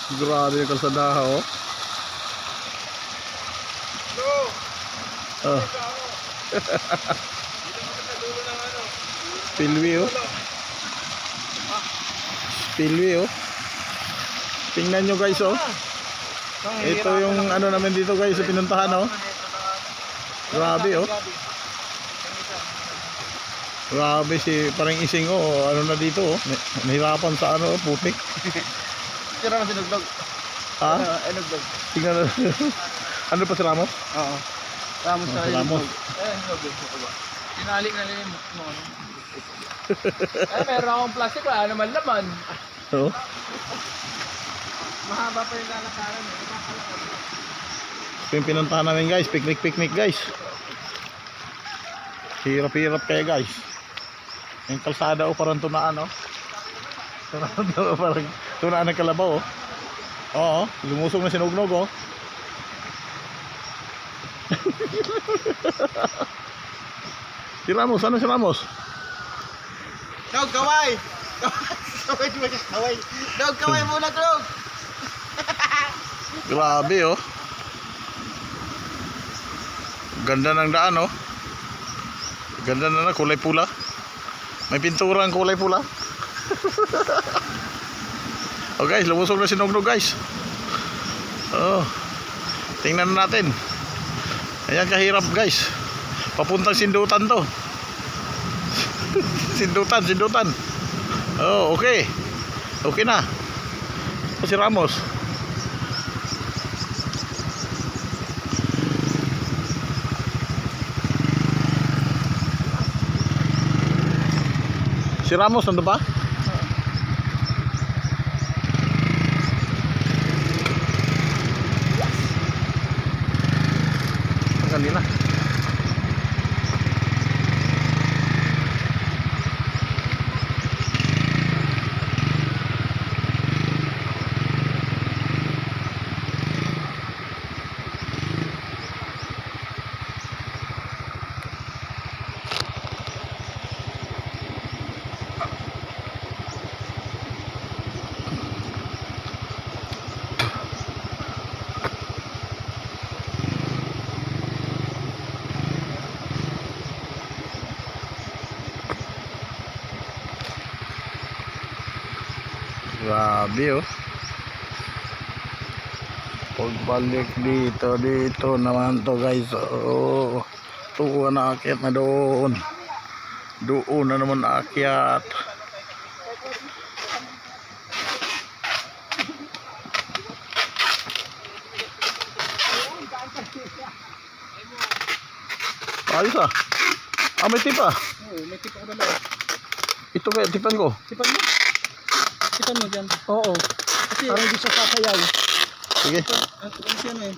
Grabe yung kalsada, oh. Oh. Spillway, oh. Spillway, oh. Tingnan nyo guys, oh. Ito yung ano namin dito guys, pinuntahan, oh. Grabe, oh. Grabe si parang ising, oh. Ano na dito, oh. Nahirapan sa ano, oh, putik. Tira na sinugdog. Ha? Enugdog. Tingnan na. Ano pa si Ramos? Oo. Ramos sa Ramos. enugdog. Tinali na lang mo. Meron akong plastic, wala naman laman. Oo. Mahaba pa yung lalakaran. Ito yung pinuntahan namin guys, picnic guys. Hirap kaya guys. Yung kalsada, oh, parang tunaan, oh. Parang tunaan ng kalabaw, oh. Oo, lumusog na sinugnog, oh. Si Ramos, ano si Ramos? Dog, kaway! Kaway! Dog, kaway muna, dog! Grabe, oh. Ganda ng daan, oh. Ganda na kulay pula. May pintura ang kulay pula. Oh guys, lumusog na sinugnog guys. Oh. Tingnan natin. Ayan kahirap guys. Papuntang Sindutan to. Sindutan. Oh, okay. Okay na. Si Ramos. Si Ramos nandun ba? Kanina. Grabe, oh. Pagbalik dito naman to guys. Oh, tuwa na akyat na doon. Doon na naman akyat. Ayos, ah. Ah, may tip, ah. Oo, may tip ako dalawa. Ito kaya tipan ko. Tipan mo? Tipan mo dyan? Oo. Kasi parang hindi siya sasayaw. Sige. Ano siya na eh?